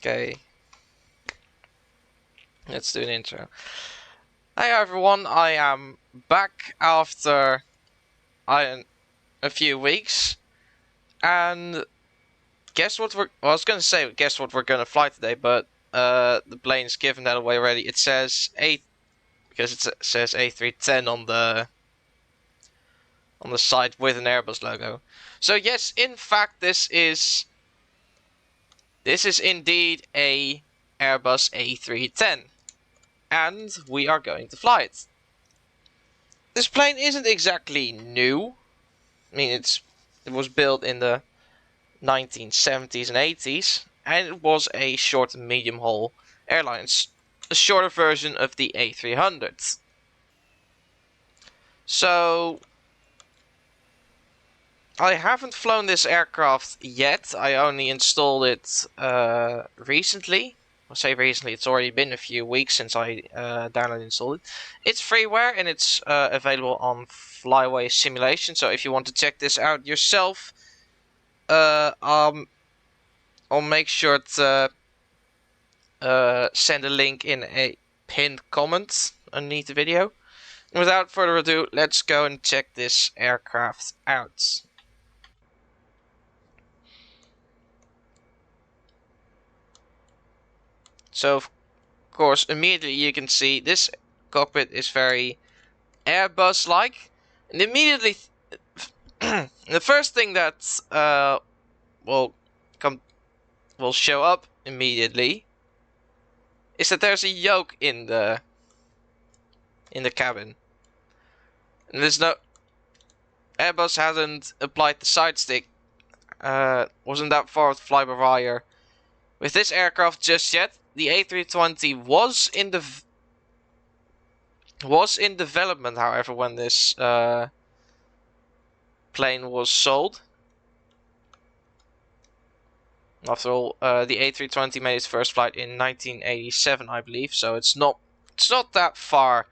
Okay, let's do an intro. Hi everyone, I am back after a few weeks, and guess what I was gonna say, guess what we're gonna fly today, but the plane's given that away already. It says because it says A310 on the side with an Airbus logo. So yes, in fact, this is indeed a Airbus A310. And we are going to fly it. This plane isn't exactly new. I mean, it was built in the 1970s and 80s, and it was a short and medium haul airline, a shorter version of the A300. So I haven't flown this aircraft yet. I only installed it recently. I say recently, it's already been a few weeks since I downloaded and installed it. It's freeware and it's available on Flyway Simulation. So if you want to check this out yourself, I'll make sure to send a link in a pinned comment underneath the video. And without further ado, let's go and check this aircraft out. So, of course, immediately you can see this cockpit is very Airbus-like, and immediately the first thing that will show up immediately is that there's a yoke in the cabin, and there's no Airbus hasn't applied the side stick. Wasn't that far with fly-by-wire with this aircraft just yet. The A320 was in development, however, when this plane was sold. After all, the A320 made its first flight in 1987, I believe, so it's not that far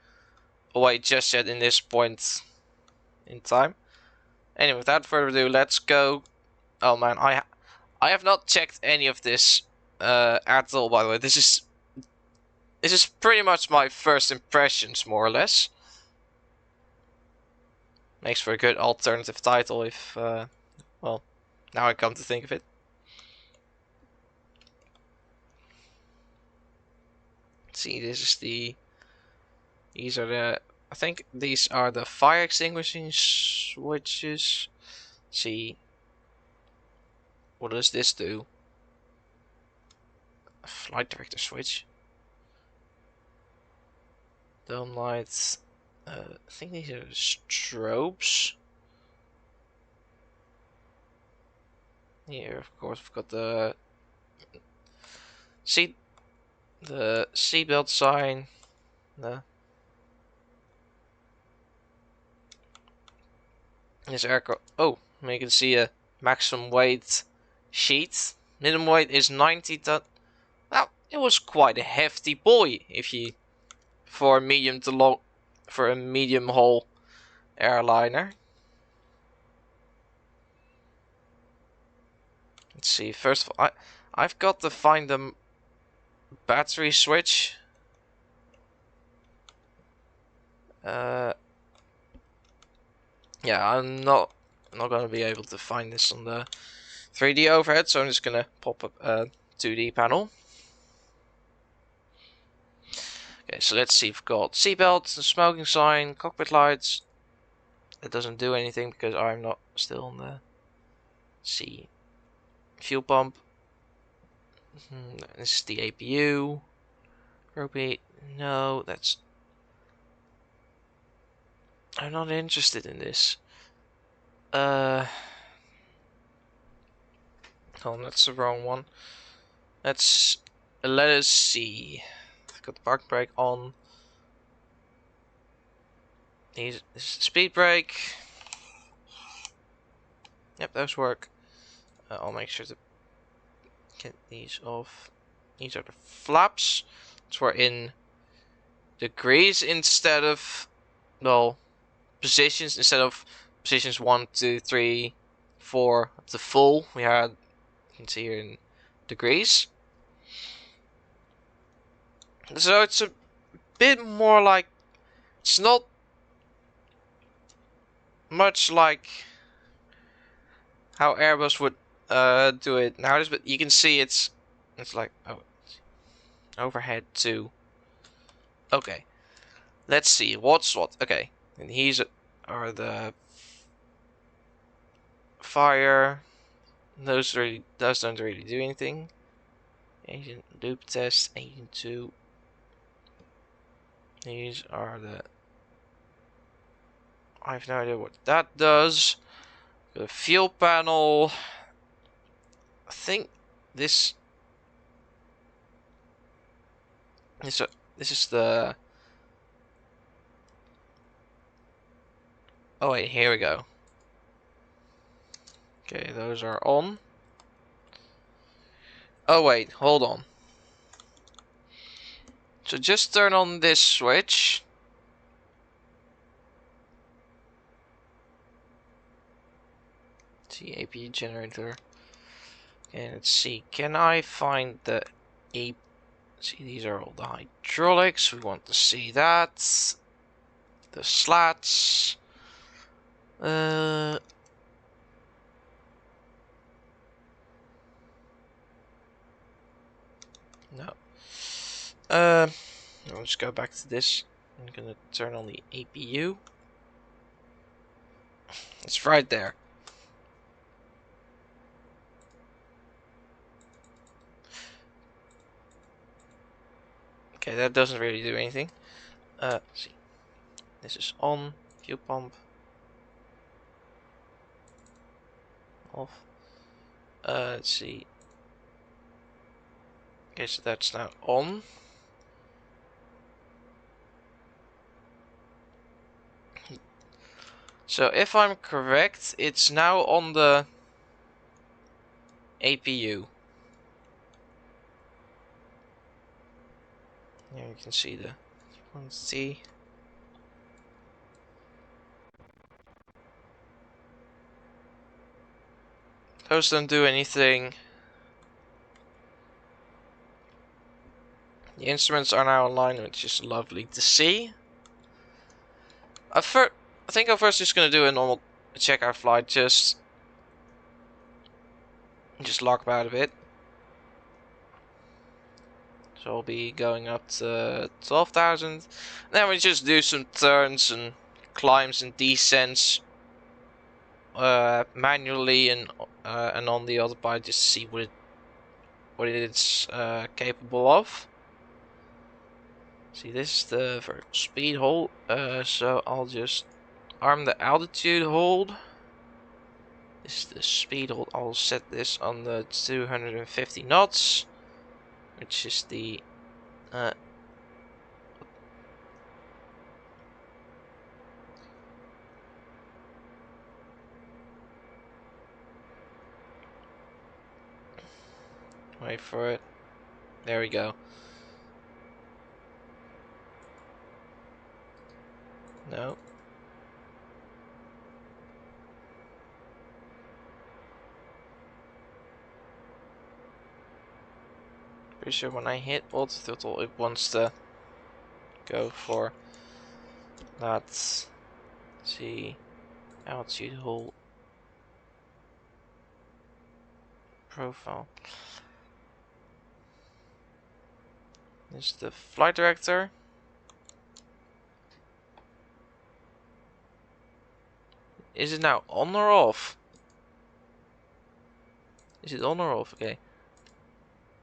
away just yet in this point in time. Anyway, without further ado, let's go. Oh man, I have not checked any of this at all, by the way. This is pretty much my first impressions, more or less. Makes for a good alternative title if, well, now I come to think of it. Let's see, these are the, I think these are the fire extinguishing switches. Let's see, what does this do? A flight director switch. Dome lights. I think these are strobes. Here, of course, we've got the seatbelt sign. This aircraft. Oh, you can see a maximum weight sheet. Minimum weight is 90 ton. Well, it was quite a hefty boy for a medium haul airliner. Let's see. First of all, I've got to find the battery switch. Yeah, I'm not gonna be able to find this on the 3D overhead, so I'm just gonna pop up a 2D panel. Okay, so let's see. We've got seatbelt, the smoking sign, cockpit lights. That doesn't do anything because I'm not still on the fuel pump. This is the APU. Propane. No, that's. I'm not interested in this. Oh, that's the wrong one. Let us see. I've got the park brake on. This is the speed brake. Yep, those work. I'll make sure to get these off. These are the flaps. So we're in degrees instead of, well, positions instead of positions 1, 2, 3, 4 up to full. We had, you can see here in degrees. So it's a bit more like, it's not much like how Airbus would do it nowadays, but you can see it's like, oh, overhead too. Okay, let's see what's what. Okay, and these are the fire. Those don't really do anything. Agent loop test, agent 2. These are the, I have no idea what that does. The fuel panel, I think this this is the, oh wait, here we go. Okay, those are on. Oh wait, hold on. So just turn on this switch. See, APU generator. Okay, let's see. Can I find the AP? See, these are all the hydraulics. We want to see that. The slats. No. I'll just go back to this. I'm gonna turn on the APU. It's right there. Okay, that doesn't really do anything. Let's see. This is on. Fuel pump. Off. Let's see. Okay, so that's now on. So if I'm correct, it's now on the APU. Here you can see the frequency. Those don't do anything. The instruments are now online, which is lovely to see. I think I'm first just gonna do a normal checkout flight, just lock about a bit. So I'll be going up to 12,000. Then we just do some turns and climbs and descents manually and on the other part, just see what it's capable of. See, this is the vertical speed hold. So I'll just arm the altitude hold. This is the speed hold. I'll set this on the 250 knots, which is the wait for it. There we go. No. Pretty sure when I hit auto throttle, it wants to go for that. See, altitude hold profile. This is the flight director. Is it now on or off? Is it on or off? Okay.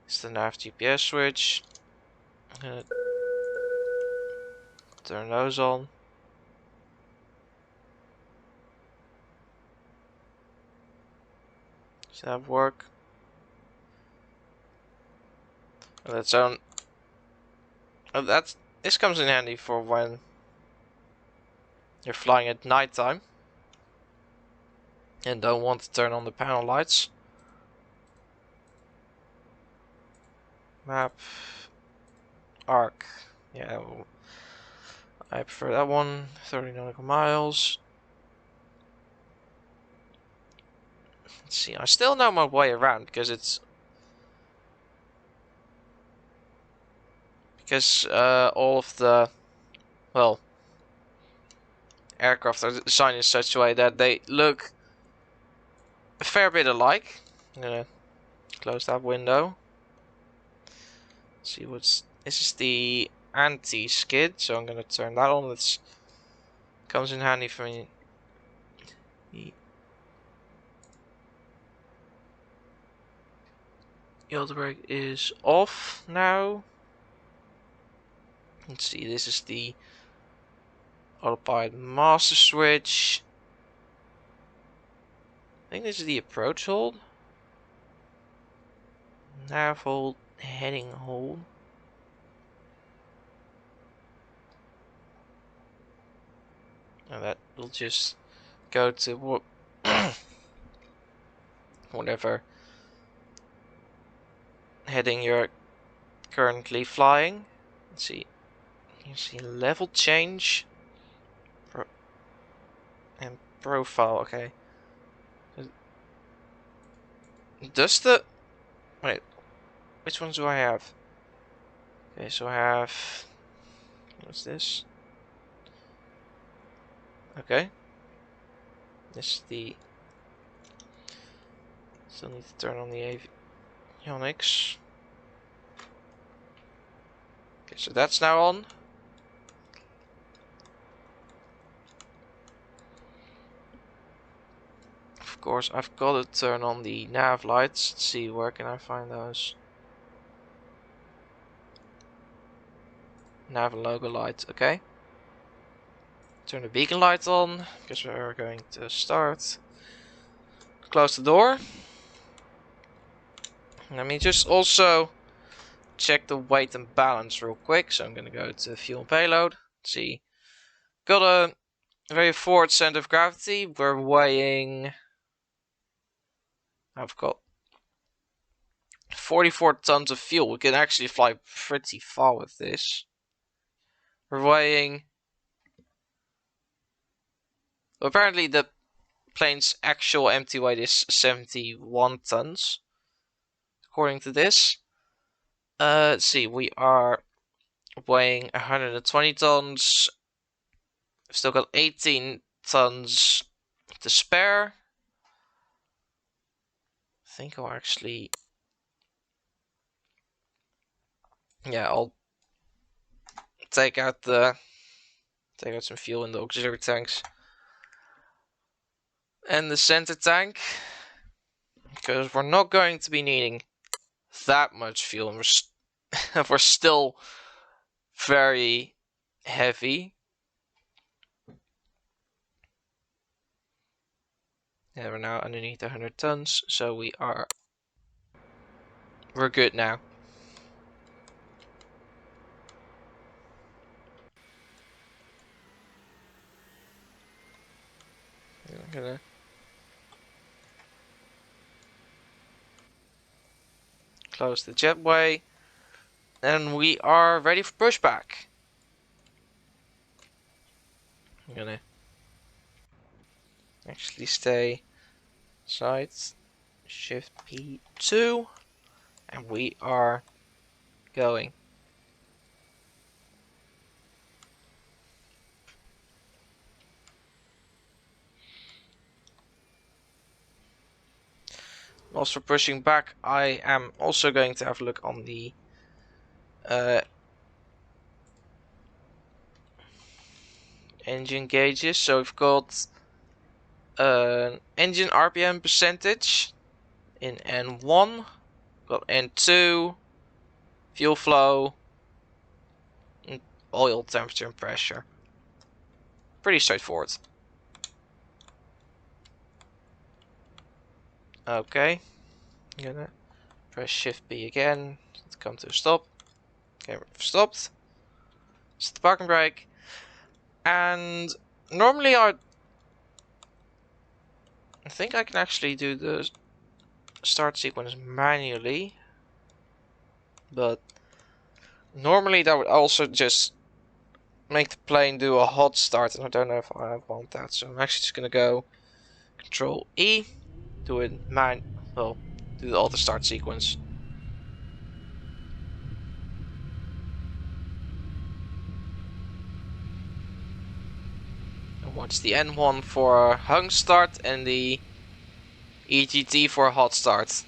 It's the nav GPS switch. I'm gonna turn those on. Does that work? Oh, that's on. Oh, this comes in handy for when you're flying at nighttime and don't want to turn on the panel lights. Map. Arc. Yeah, well, I prefer that one. 30 nautical miles. Let's see, I still know my way around because it's because all of the, well, aircraft are designed in such a way that they look a fair bit alike. I'm gonna close that window. See what's, this is the anti-skid, so I'm gonna turn that on. It comes in handy for me. The auto brake is off now. Let's see, this is the autopilot master switch. I think this is the approach hold. Nav hold, heading hold. And that will just go to whatever heading you're currently flying. Let's see. You see level change and profile. Okay. Does the, wait, which ones do I have? Okay, so I have, what's this? Okay. This is the, still need to turn on the avionics. Okay, so that's now on. Of course, I've got to turn on the nav lights. Let's see, where can I find those? Nav and logo lights, okay. Turn the beacon light on, because we're going to start. Close the door. Let me just also check the weight and balance real quick. So I'm going to go to fuel and payload. Let's see. Got a very forward center of gravity. We're weighing, I've got 44 tons of fuel. We can actually fly pretty far with this. We're weighing, apparently the plane's actual empty weight is 71 tons. According to this. Let's see, we are weighing 120 tons. We've still got 18 tons to spare. I think I'll actually, yeah, I'll take out some fuel in the auxiliary tanks and the center tank, because we're not going to be needing that much fuel, and we're still very heavy. Yeah, we're now underneath 100 tons, so we're good now. I'm gonna close the jetway, and we are ready for pushback. I'm gonna actually stay side, shift P2, and we are going. Whilst we're pushing back, I am also going to have a look on the engine gauges. So we've got engine RPM percentage in N1, got N2, fuel flow, and oil temperature and pressure. Pretty straightforward. Okay, I'm gonna press Shift B again to come to a stop. Okay, we've stopped. Set the parking brake. And normally I think I can actually do the start sequence manually, but normally that would also just make the plane do a hot start, and I don't know if I want that, so I'm actually just gonna go Control E, do it do the auto start sequence. Watch the N1 for hung start and the EGT for hot start.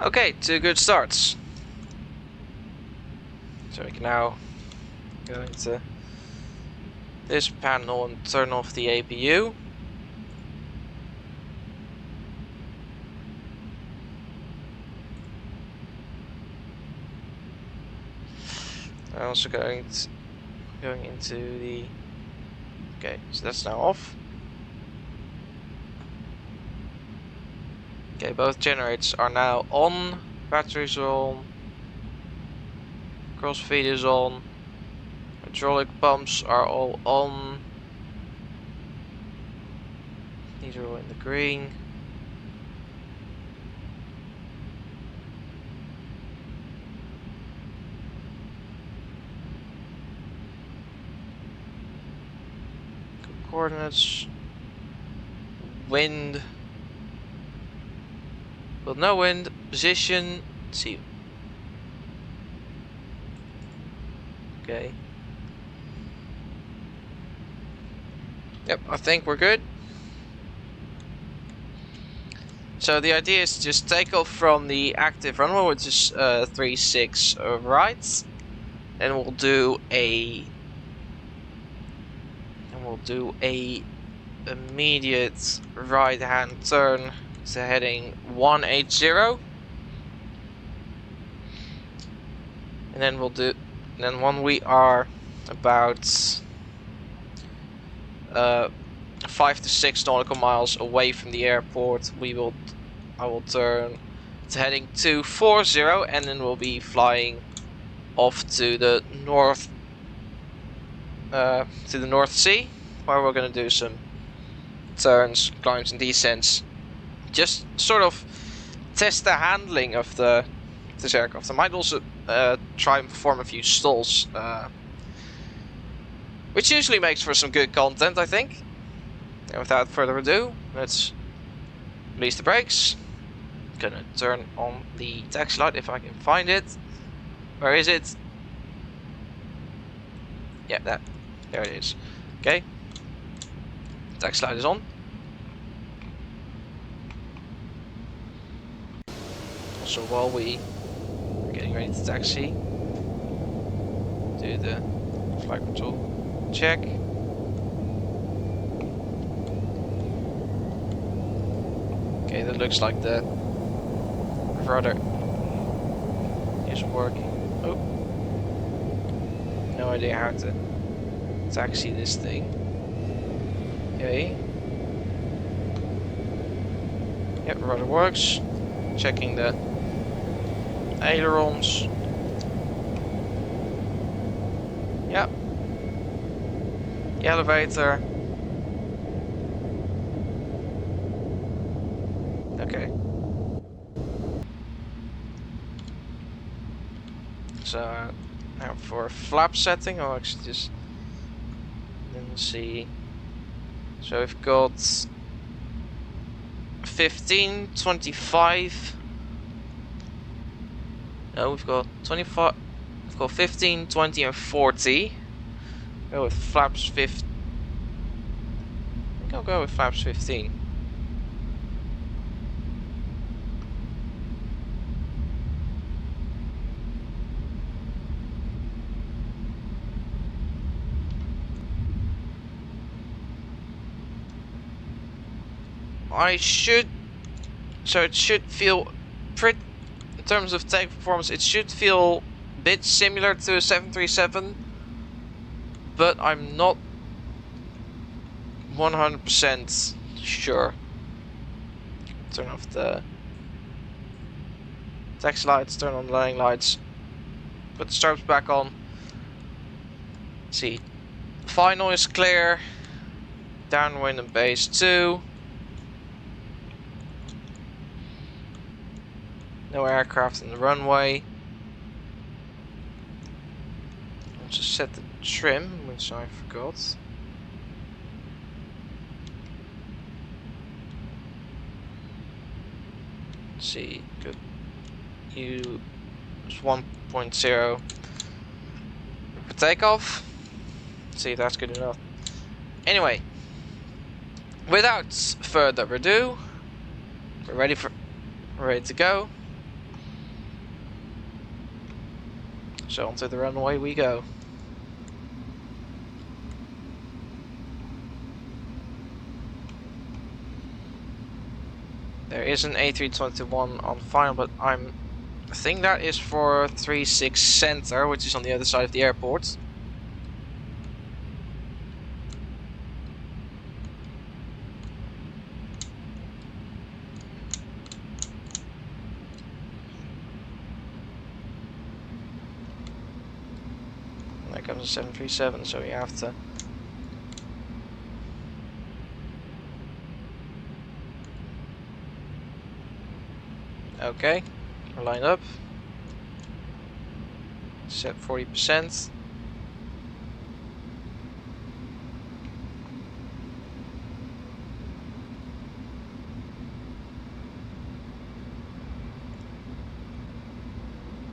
Okay, 2 good starts. So we can now go into this panel and turn off the APU. I'm also going into the... Okay, so that's now off. Okay, both generators are now on. Batteries are on. Crossfeed is on. Hydraulic pumps are all on. These are all in the green. Coordinates. Wind. Well, no wind. Position. Let's see. Okay. Yep, I think we're good. So the idea is to just take off from the active runway, which is 36 right, and we'll do a immediate right hand turn to heading 180, and then when we are about 5 to 6 nautical miles away from the airport, I will turn to heading 240, and then we'll be flying off to the North Sea, where we're going to do some turns, climbs and descents, just sort of test the handling of this aircraft. I might also try and perform a few stalls, which usually makes for some good content, I think. And without further ado, let's release the brakes. Gonna turn on the taxi light if I can find it. Where is it? Yeah, there it is. Okay. Taxi light is on. So while we are getting ready to taxi, do the flight control check. Okay, that looks like the rudder is working. Oh, no idea how to taxi this thing. Okay. Yep, rudder works. Checking the ailerons. Yep. The elevator. Okay. So now for flap setting, I'll actually just then see. So we've got 15, 25. No, we've got 25. We've got 15, 20, and 40. Go with flaps 15. I think I'll go with flaps 15. So it should feel pretty, in terms of take performance, it should feel a bit similar to a 737, but I'm not 100% sure. Turn off the taxi lights, turn on the landing lights, put the strobes back on. See, final is clear. Downwind and base 2. No aircraft in the runway. I'll just set the trim, which I forgot. Let's see, good. Use 1.0 for takeoff. Let's see if that's good enough. Anyway, without further ado, we're ready to go. So onto the runway we go. There is an A321 on final, but I think that is for 36 Center, which is on the other side of the airport. And there comes a 737, so you have to. Okay, we're lined up. Set 40%.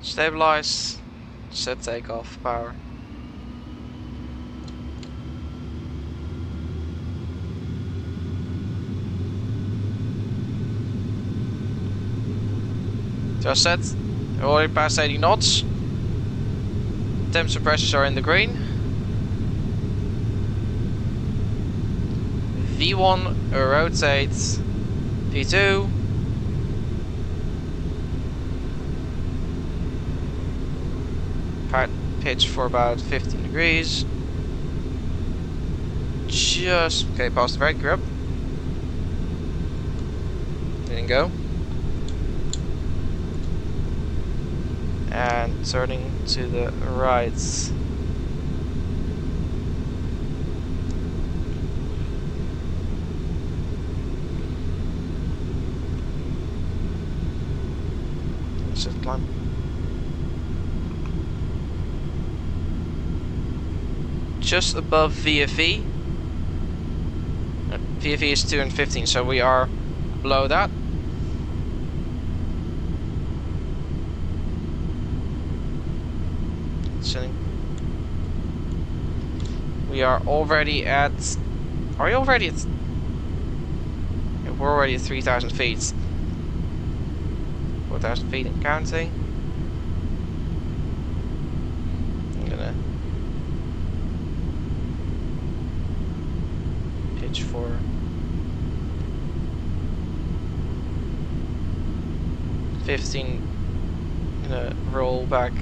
Stabilize. Set takeoff power. Just set. Already past 80 knots. Temps and pressures are in the green. V1 rotate. V2. Pitch for about 15 degrees. Just okay, past the brake grip. Didn't go. And turning to the right. Set climb. Just above VFE. VFE is 215, so we are below that. We are already at. Are we already at? Yeah, we're already at 3,000 feet. 4,000 feet and counting. I'm gonna pitch for 15. I'm gonna roll back.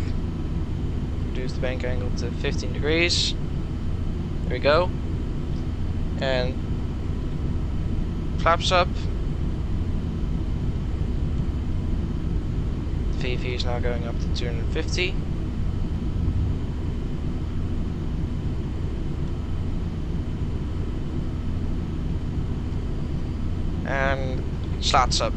Reduce the bank angle to 15 degrees. There we go. And flaps up. VV is now going up to 250. And slats up.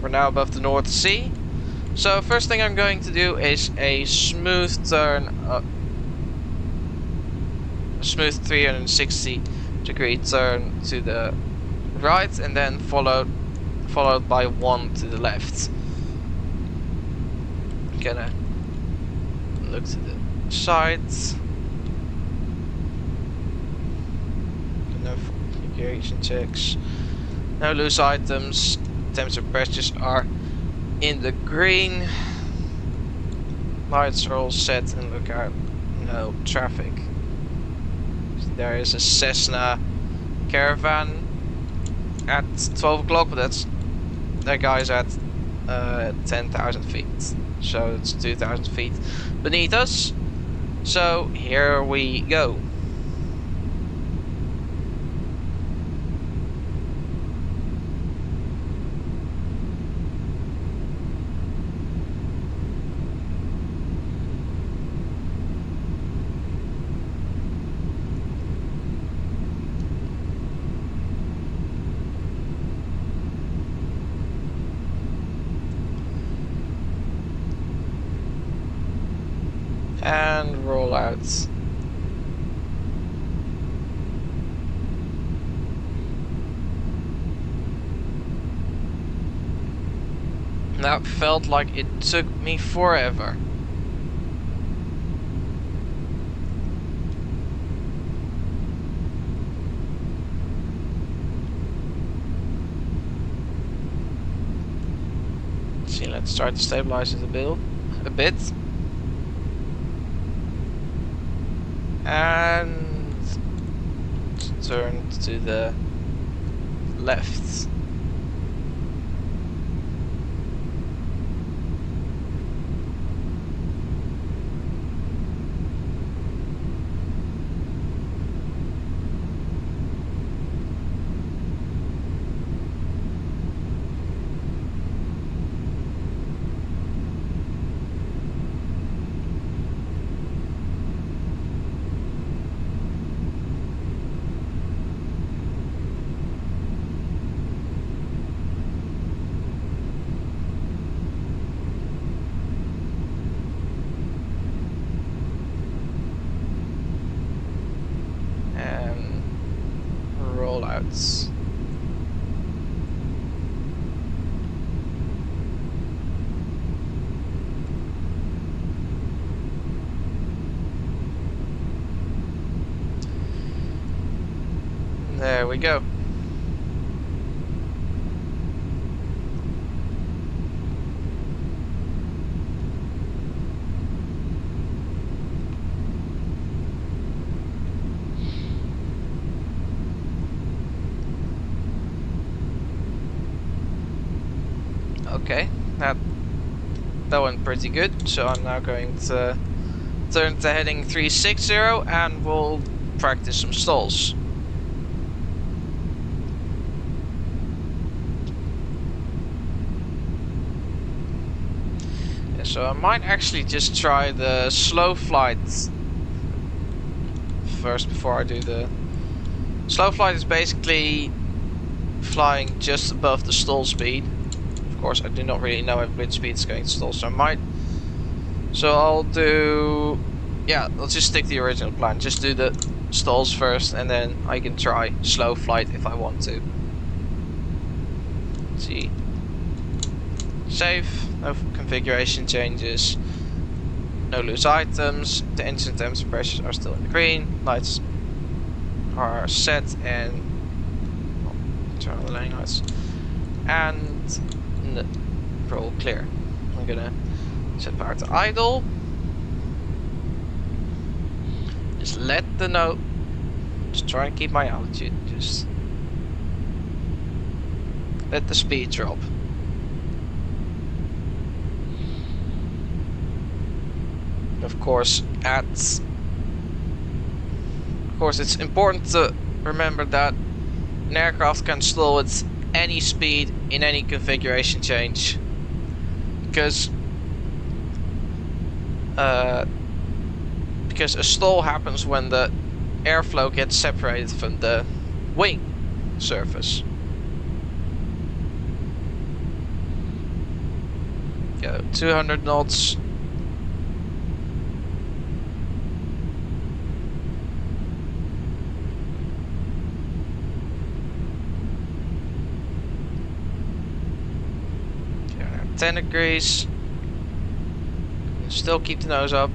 We're now above the North Sea. So first thing I'm going to do is a smooth turn up, a smooth 360 degree turn to the right, and then followed by one to the left. I'm gonna look to the sides. No configuration checks. No loose items. Temps and pressures are in the green. Lights are all set, and look out, no traffic. There is a Cessna Caravan at 12 o'clock, but that guy's at 10,000 feet. So it's 2,000 feet beneath us. So here we go. And roll out. That felt like it took me forever. See, let's try to stabilize it a bit. And turn to the left. Rollouts. There we go. Okay, that went pretty good. So I'm now going to turn to heading 360 and we'll practice some stalls. Yeah, so I might actually just try the slow flight first before I do the... Slow flight is basically flying just above the stall speed. Of course, I do not really know at which speed it's going to stall, so I might... So I'll do... Yeah, let's just stick to the original plan. Just do the stalls first, and then I can try slow flight if I want to. Let's see. Save. No configuration changes. No loose items. The engine temps and pressures are still in the green. Lights are set, and... turn on the landing lights. And... roll clear. I'm gonna set power to idle. Just let the nose. Just try and keep my altitude. Just let the speed drop. Of course, it's important to remember that an aircraft can stall at any speed in any configuration change, because a stall happens when the airflow gets separated from the wing surface. Go 200 knots. Okay, 10 degrees. Still keep the nose up.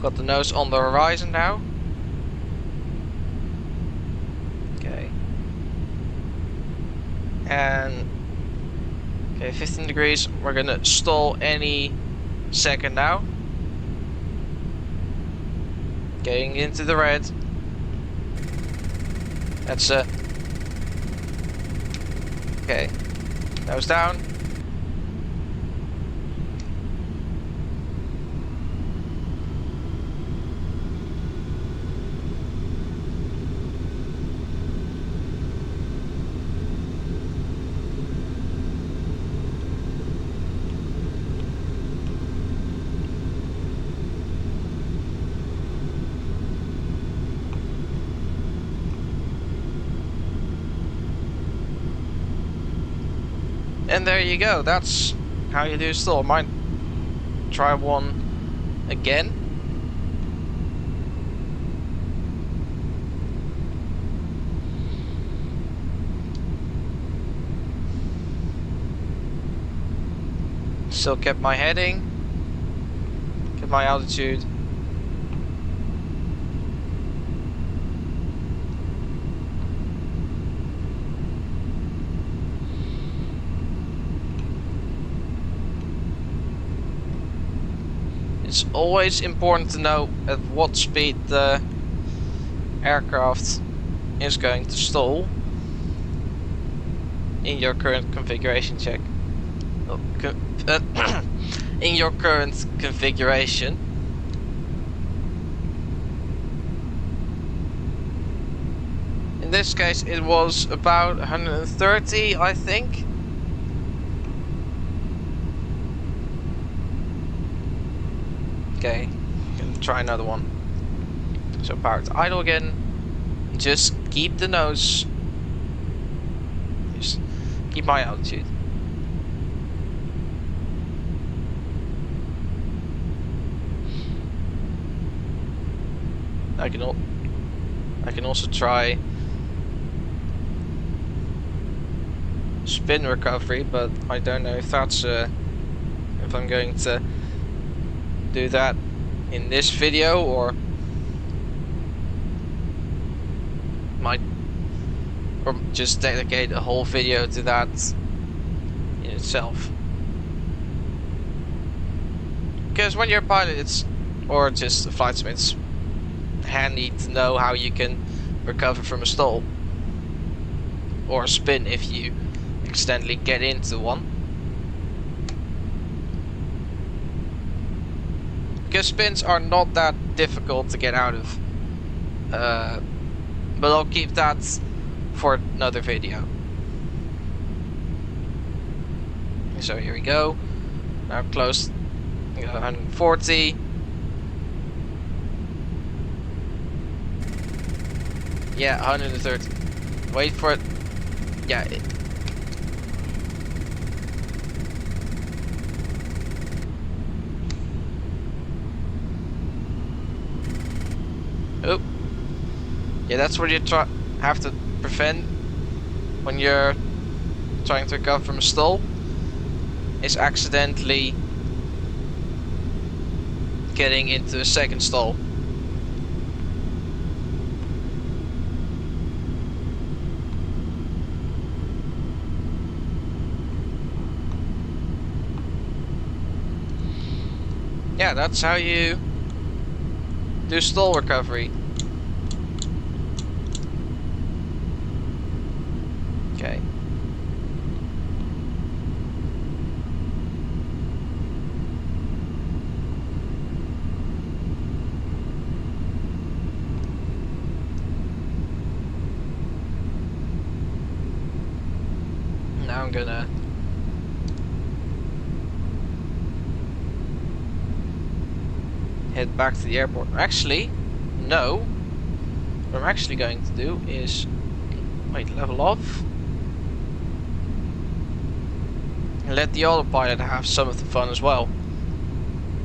Got the nose on the horizon now. Okay. And okay, 15 degrees. We're gonna stall any second now. Getting into the red. That's okay. Nose down. And there you go, that's how you do stall. Might try one again. Still kept my heading, kept my altitude. It's always important to know at what speed the aircraft is going to stall in your current configuration check. In your current configuration. In this case it was about 130, I think. Okay, gonna try another one. So power to idle again. Just keep the nose. Just keep my altitude. I can also try spin recovery, but I don't know if that's if I'm going to do that in this video or just dedicate a whole video to that in itself. Because when you're a pilot, or just a flight sim, it's handy to know how you can recover from a stall or a spin if you accidentally get into one. Because spins are not that difficult to get out of, but I'll keep that for another video. So here we go. Now close. 140. Yeah, 130. Wait for it. Yeah. Oh. Yeah, that's what you have to prevent when you're trying to recover from a stall. Is accidentally getting into a second stall. Yeah, that's how you do stall recovery. Okay. Now I'm gonna head back to the airport. Actually, no. What I'm actually going to do is level off and let the autopilot have some of the fun as well.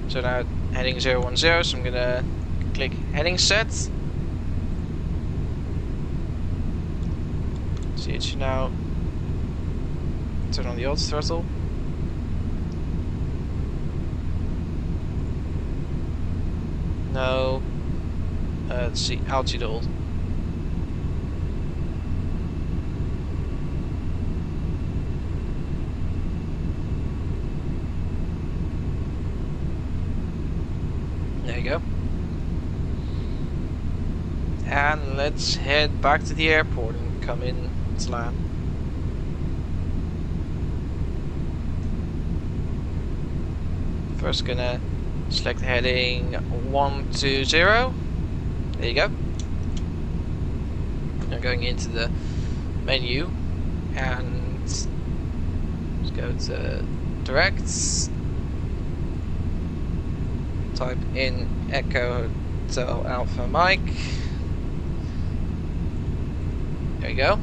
So now heading 010, so I'm gonna click heading set. See, it should now turn on the auto throttle. No. Let's see, altitude hold. There you go. And let's head back to the airport and come in to land. First gonna select heading 120. There you go. Now going into the menu and let's go to directs. Type in Echo Hotel Alpha Mike. There you go.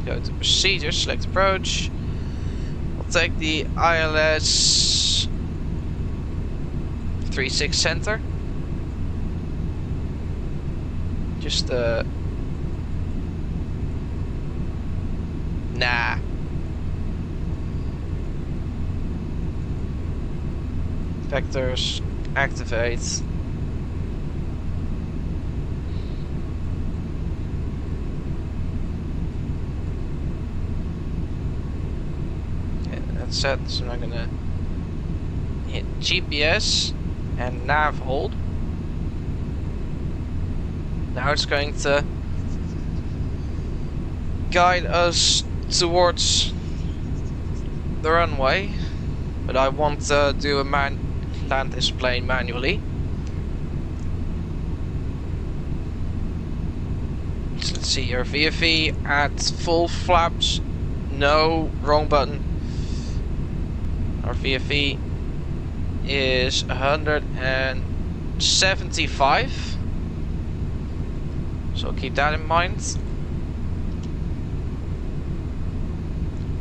Go to procedure, select approach. I'll take the ILS 36 center. Just nah. Vectors activate. Okay, that's set, so I'm gonna hit GPS and nav hold. Now it's going to guide us towards the runway, but I want to do a land this plane manually. So let's see, your VFE at full flaps. No, wrong button. Our VFE is 175. So keep that in mind.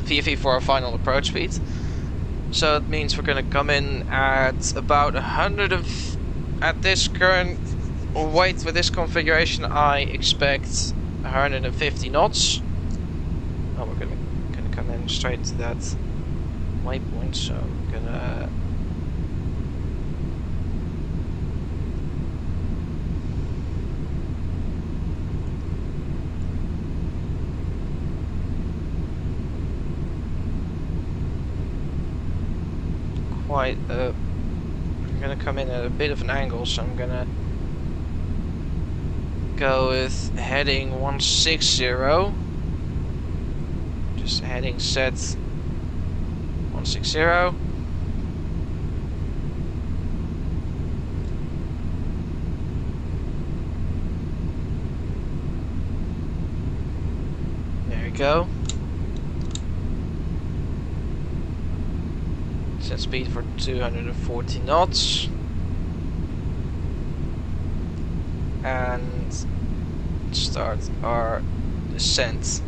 VFE for our final approach speed. So it means we're gonna come in at about 100 of, at this current weight with this configuration, I expect 150 knots. Oh, we're gonna come in straight to that waypoint, so I'm gonna I'm gonna come in at a bit of an angle, so I'm gonna go with heading 160. Just heading set 160. There we go. Set speed for 240 knots. And start our descent.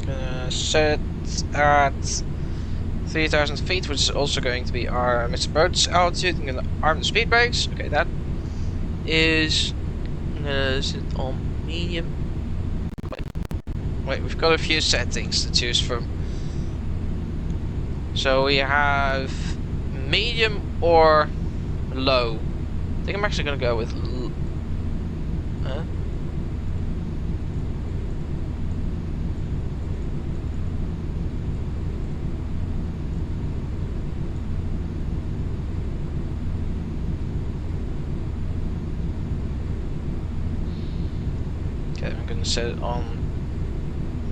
Gonna set at 3,000 feet, which is also going to be our missed approach altitude. I'm gonna arm the speed brakes. Okay, that is. I'm gonna sit on medium. Wait, we've got a few settings to choose from. So we have medium or low. I think I'm actually gonna go with. Huh? Okay, I'm gonna set it on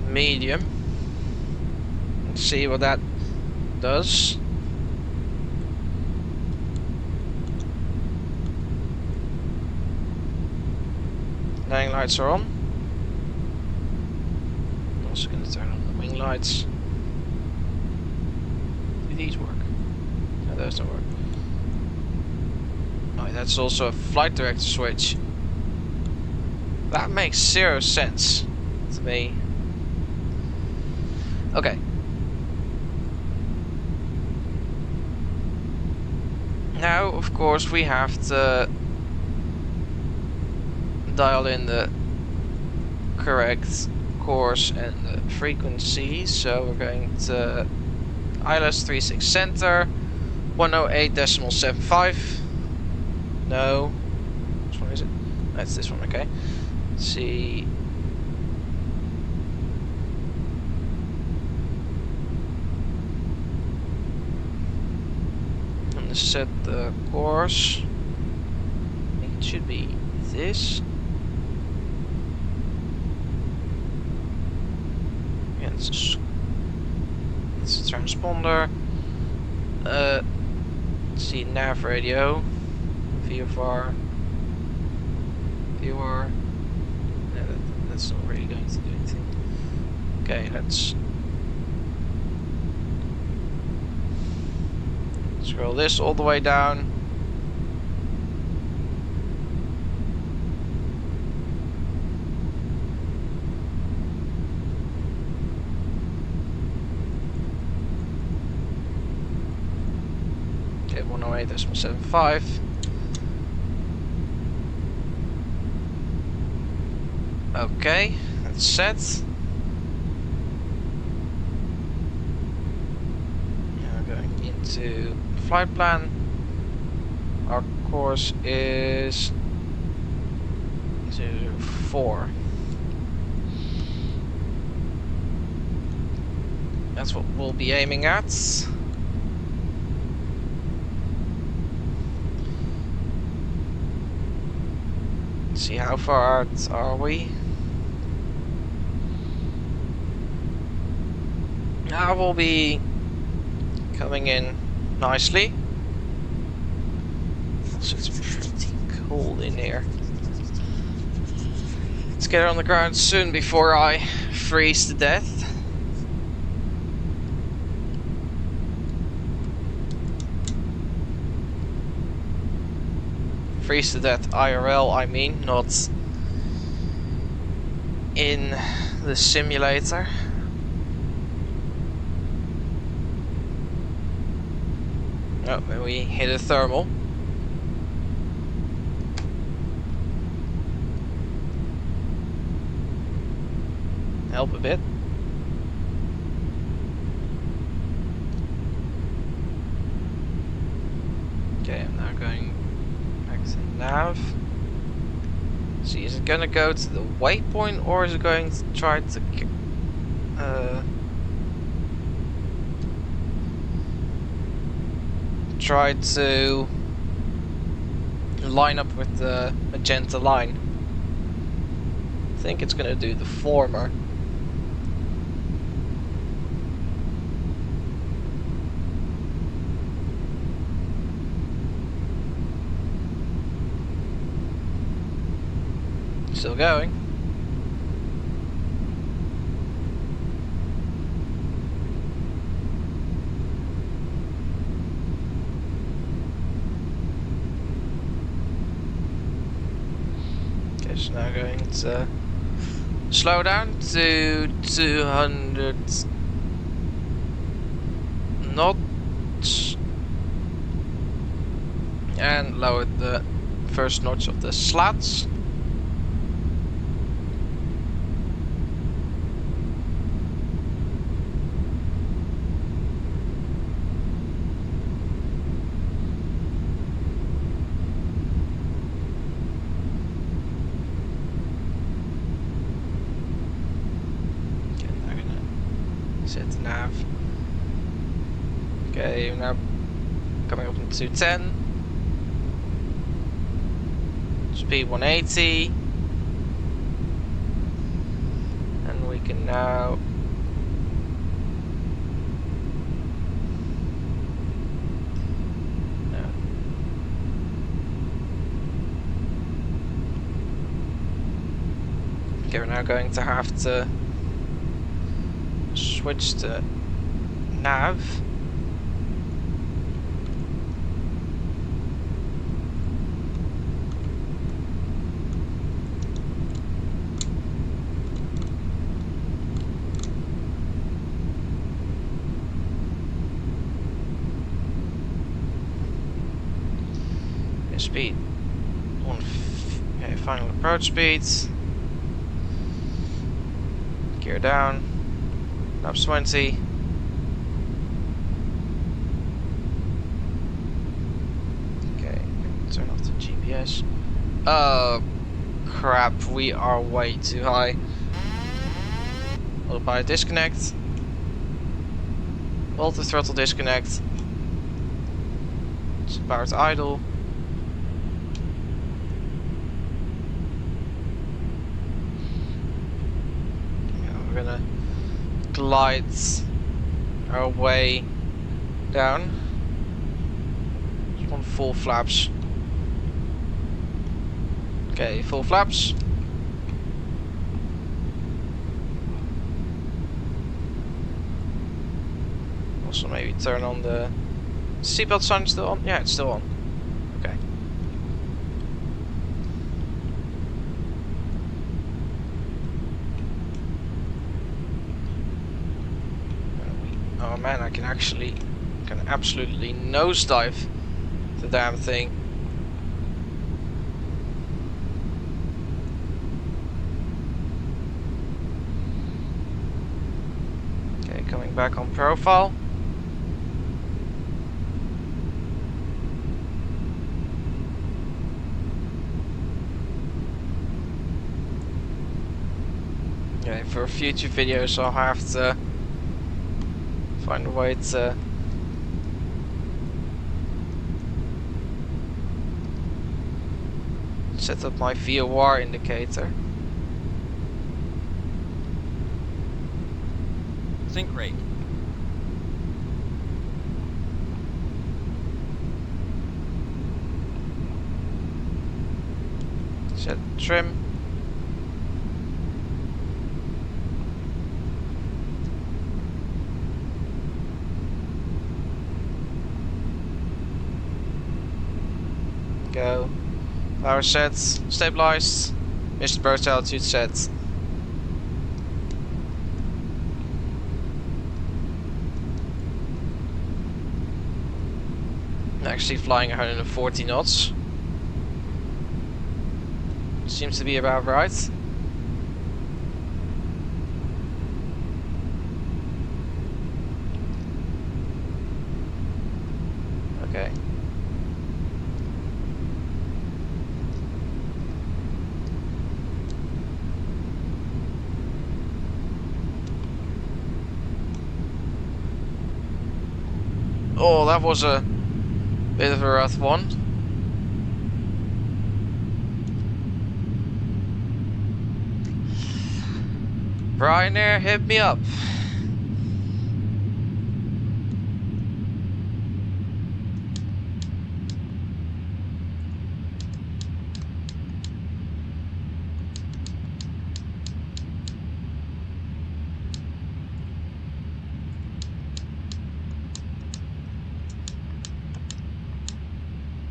medium and see what that does. Landing lights are on. I'm also going to turn on the wing lights. Do these work? No, those don't work. Oh, that's also a flight director switch. That makes zero sense to me. Okay. Now, of course, we have to dial in the correct course and the frequency. So we're going to ILS 36 center, 108.75. No. Which one is it? That's this one, okay. Let's see. gonna set the course. I think it should be this. Yeah, it's a transponder. Let's see, nav radio, VFR, viewer. No, that's not really going to do anything. Okay, let's scroll this all the way down. Okay, 108.75. Okay, that's set. Now going into flight plan. Our course is 004. That's what we'll be aiming at. See how far out are we? Now we'll be coming in nicely. So it's pretty cold in here. Let's get on the ground soon before I freeze to death. Freeze to death IRL, I mean, not in the simulator. Oh, then we hit a thermal. Help a bit. Okay, I'm now going back to nav. See, is it gonna go to the waypoint or is it going to try to line up with the magenta line? I think it's gonna do the former. Still going. Okay, so now going to slow down to 200 knots and lower the first notch of the slats. Set the nav. Okay, now coming up into 210. Speed 180. And we can now okay, we're now going to have to switch to nav. Speed. Okay, final approach speeds. Gear down. Flaps 20. Okay, turn off the GPS. Oh crap, we are way too high. Autopilot disconnect. Multi-throttle disconnect. Power to idle. Yeah, we're gonna glide our way down. Just want full flaps. Okay, full flaps. Also maybe turn on the seatbelt sign. Still on? Yeah, it's still on. Okay. Oh man, I can absolutely nosedive the damn thing. Okay, coming back on profile. Okay, for future videos I'll have to find a way to set up my VOR indicator. Sync rate. Set trim. Go. Power set. Stabilized. Mission burst altitude set. Actually flying 140 knots. Seems to be about right. Okay. Oh, that was a bit of a rough one. Ryanair, hit me up.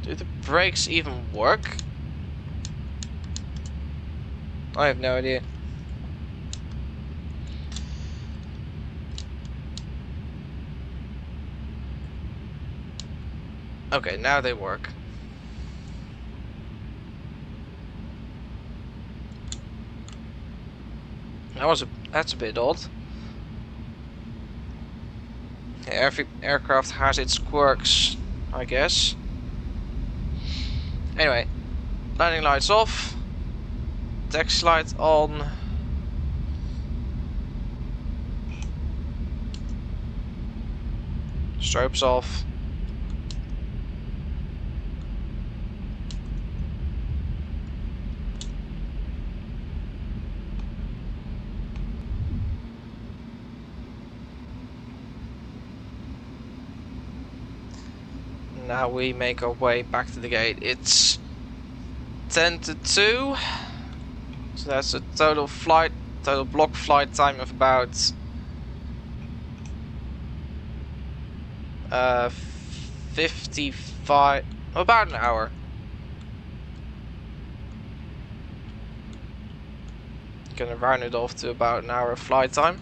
Do the brakes even work? I have no idea. Okay, now they work. That's a bit odd. Every aircraft has its quirks, I guess. Anyway, landing lights off. Taxi light on. Strobes off. Now we make our way back to the gate. It's 10 to 2. So that's a total block flight time of about 55, about an hour. Gonna round it off to about an hour of flight time.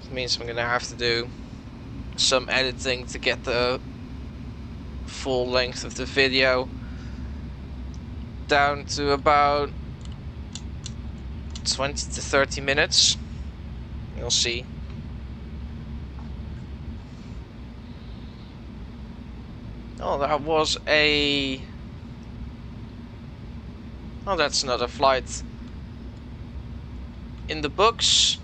This means I'm gonna have to do some editing to get the full length of the video down to about 20 to 30 minutes. You'll see. Oh, that was a... Oh, that's another flight in the books.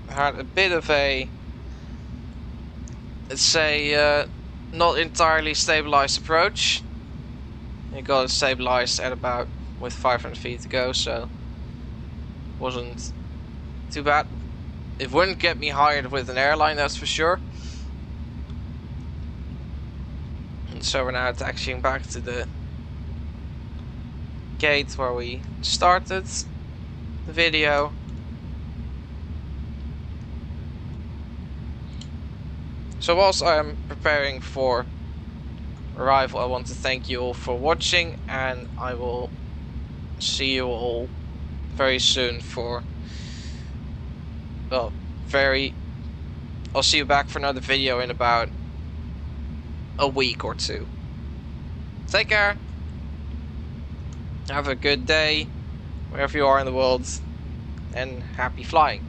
had a bit of a, let's say, not entirely stabilized approach. It got it stabilized at about with 500 feet to go, so wasn't too bad. It wouldn't get me hired with an airline, that's for sure. And so we're now taxiing back to the gate where we started the video. So whilst I'm preparing for arrival, I want to thank you all for watching, and I will see you all very soon for, well, I'll see you back for another video in about a week or two. Take care. Have a good day, wherever you are in the world, and happy flying.